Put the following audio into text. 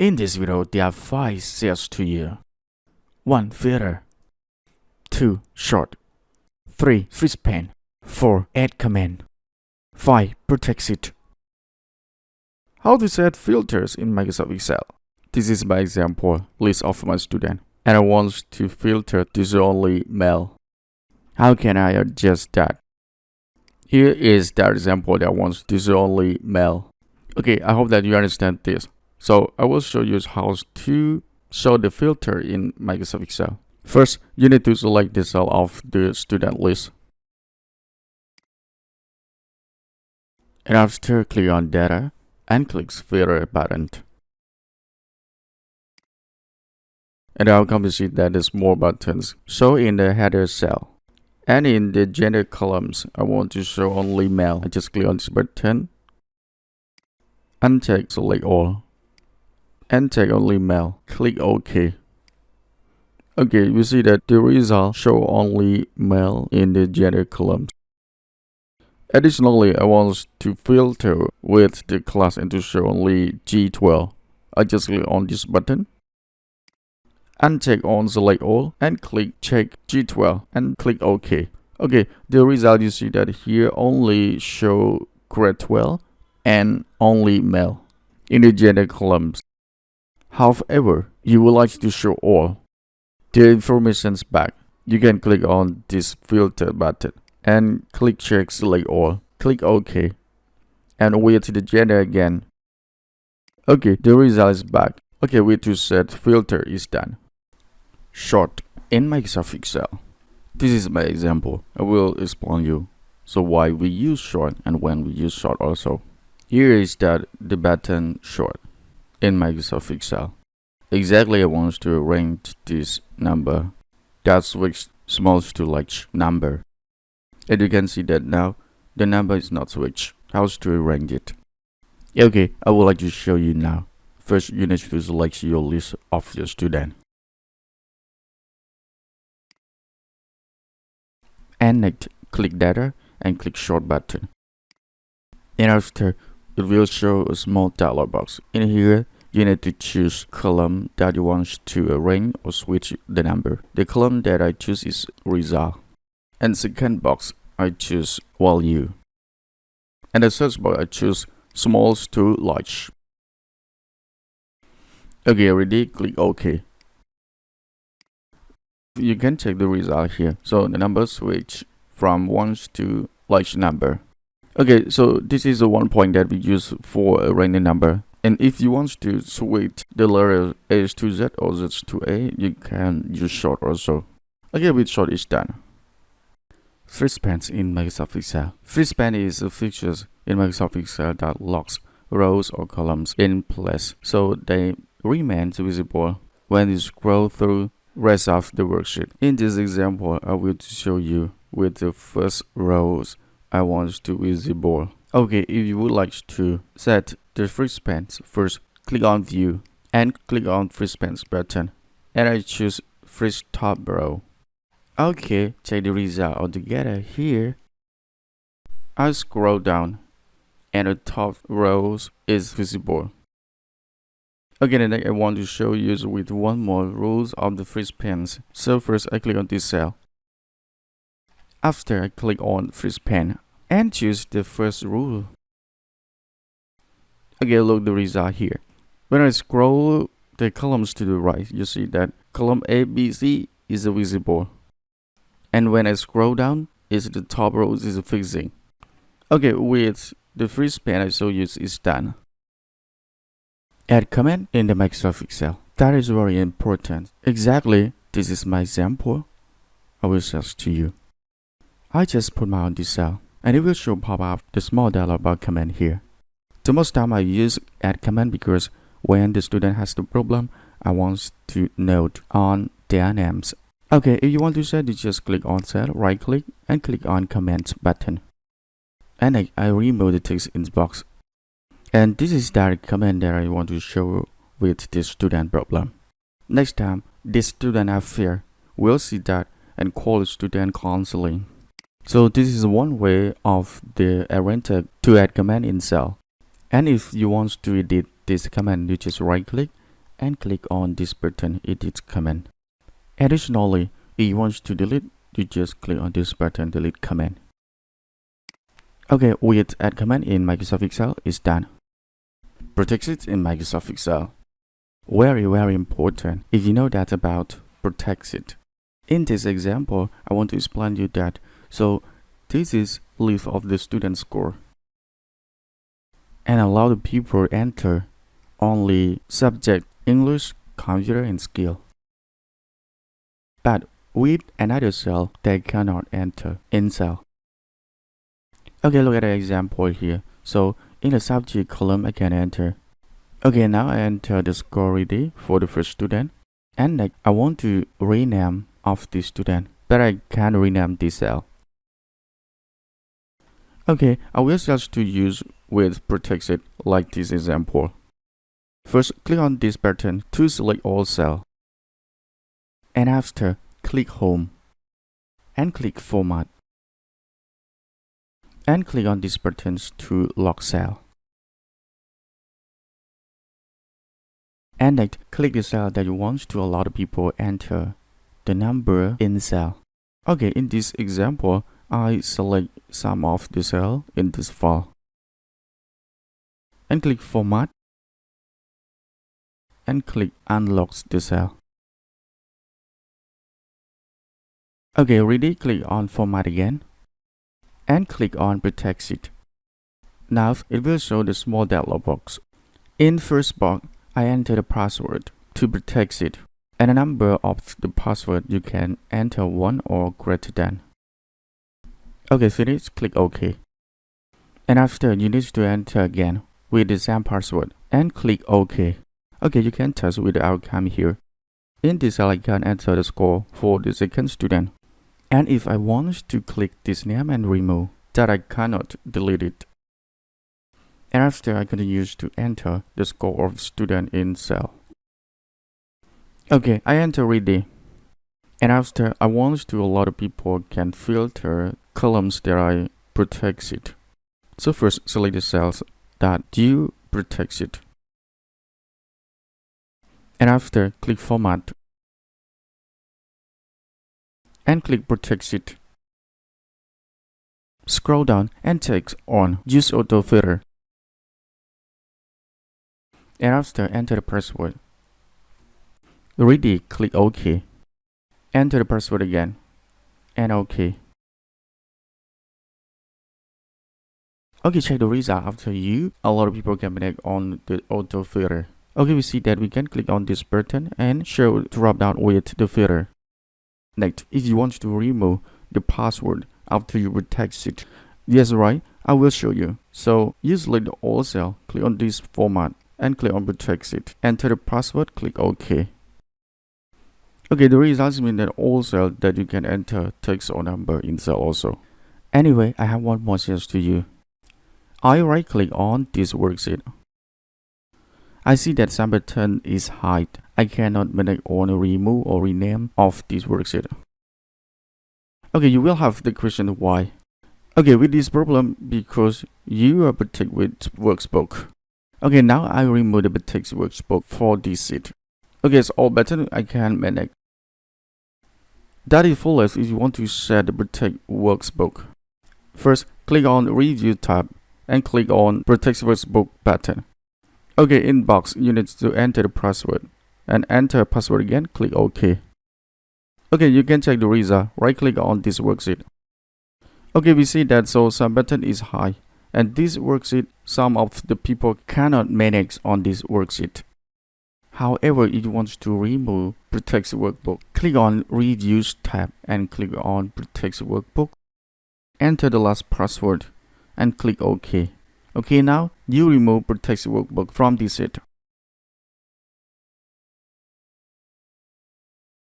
In this video, there are 5 sets to you. 1. Filter. 2. Short. 3. Freeze pen. 4. Add command. 5. Protect it. How to set filters in Microsoft Excel. This is my example list of my students, and I want to filter this only mail. How can I adjust that? Here is that example that wants this only mail. Okay, I hope that you understand this. So I will show you how to show the filter in Microsoft Excel. First, you need to select the cell of the student list. And after, click on Data and click Filter button. And now come to see that there's more buttons. Show in the header cell. And in the gender columns, I want to show only male. I just click on this button. Uncheck Select All. And take only male. Click OK. Okay, we see that the result show only male in the gender columns. Additionally, I want to filter with the class and to show only G12. I just click on this button. Uncheck on Select All and click Check G12 and click OK. Okay, the result you see that here only show grade 12 and only male in the gender columns. However, you would like to show all the information's back. You can click on this filter button and click Check Select All. Click OK and wait to the gender again. Okay, the result is back. Okay, wait to set filter is done. Short in Microsoft Excel. This is my example. I will explain you so why we use short and when we use short also. Here is that the button short in Microsoft Excel. Exactly, I want to arrange this number that switch small to large number. And you can see that now the number is not switched. How to arrange it? Okay, I would like to show you now. First, you need to select your list of your student. And next, click Data and click Short button. And after, it will show a small dialog box. In here, you need to choose column that you want to arrange or switch the number. The column that I choose is result. And second box, I choose value. And the search box, I choose small to large. Okay, ready? Click OK. You can check the result here. So the number switch from 1 to large number. Okay, so this is the one point that we use for arranging number. And if you want to switch the letter A to Z or Z to A, you can use short also. Okay, with short is done. Freeze pen in Microsoft Excel. Freeze pen is a feature in Microsoft Excel that locks rows or columns in place so they remain visible when you scroll through rest of the worksheet. In this example, I will show you with the first rows I want to visible. Okay, if you would like to set the freeze pen, first click on View and click on Freeze pen button, and I choose Freeze Top Row. Okay, check the result altogether here. I scroll down and the top rows is visible. Okay, then I want to show you with one more rules of the freeze pens. So first I click on this cell. After I click on freeze pen and choose the first rule. Okay, look the result here. When I scroll the columns to the right, you see that column A, B, C is visible. And when I scroll down, is the top rows is fixing. Okay, with the freeze pen I show you is done. Add command in the Microsoft Excel. That is very important. Exactly, this is my example. I will show to you. I just put my on this cell, and it will show pop up the small dialog box command here. The most time I use add command because when the student has the problem, I want to note on their names. Okay, if you want to set it, just click on cell, right click, and click on command button. And I remove the text in box. And this is the command that I want to show with this student problem. Next time, this student affair will see that and call student counseling. So this is one way of the arranger to add command in cell. And if you want to edit this command, you just right click and click on this button, Edit Command. Additionally, if you want to delete, you just click on this button, Delete Command. Okay, with Add Command in Microsoft Excel is done. Protect it in Microsoft Excel. Very important if you know that about protect it. In this example, I want to explain you that. So this is list of the student score and allow the people enter only subject English, computer and skill. But with another cell, they cannot enter in cell. Okay, look at the example here. So in the subject column, I can enter. Okay, now I enter the score already for the first student. And next, I want to rename of the student, but I can't rename this cell. Okay, I will just to use with protected like this example. First, click on this button to select all cell. And after, click Home. And click Format. And click on these buttons to lock cell. And next, click the cell that you want to allow the people enter the number in cell. Okay, in this example, I select some of the cell in this file. And click Format. And click Unlock the cell. Okay, ready? Click on Format again. And click on Protect It. Now it will show the small dialog box. In first box, I enter the password to protect it, and the number of the password you can enter 1 or greater than. Okay, finish. Click OK. And after, you need to enter again with the same password and click OK. Okay, you can test with the outcome here. In this cell, I can enter the score for the second student. And if I want to click this name and remove, that I cannot delete it. And after, I can use to enter the score of student in cell. Okay, I enter ready. And after, I want to allow the people can filter columns that I protect it. So first, select the cells that you protect it. And after, click Format. And click Protect It. Scroll down and take on Use Auto Filter. And after, enter the password. Ready, click OK. Enter the password again. And OK. Okay, check the result after you. A lot of people can connect on the auto filter. Okay, we see that we can click on this button and show drop down with the filter. Next, if you want to remove the password after you protect it, yes, right, I will show you. So you select the all cell, click on this format and click on protect it. Enter the password, click OK. Okay, the results mean that all cell that you can enter text or number in cell also. Anyway, I have one more suggestion to you. I right click on this worksheet. I see that some button is hide. I cannot make or remove or rename of this worksheet. Okay, you will have the question why. Okay, with this problem because you are protected with workbook. Okay, now I remove the protect workbook for this sheet. Okay, so all button I can manage. That is fullest if you want to set the protect workbook. First, click on Review tab and click on Protect Workbook button. Okay, in box, you need to enter the password. And enter password again, click OK. Okay, you can check the result. Right click on this worksheet. Okay, we see that so some button is high. And this worksheet, some of the people cannot manage on this worksheet. However, if you want to remove Protect Workbook, click on Reuse tab and click on Protect Workbook. Enter the last password and click OK. Okay, now you remove Protect Workbook from this sheet.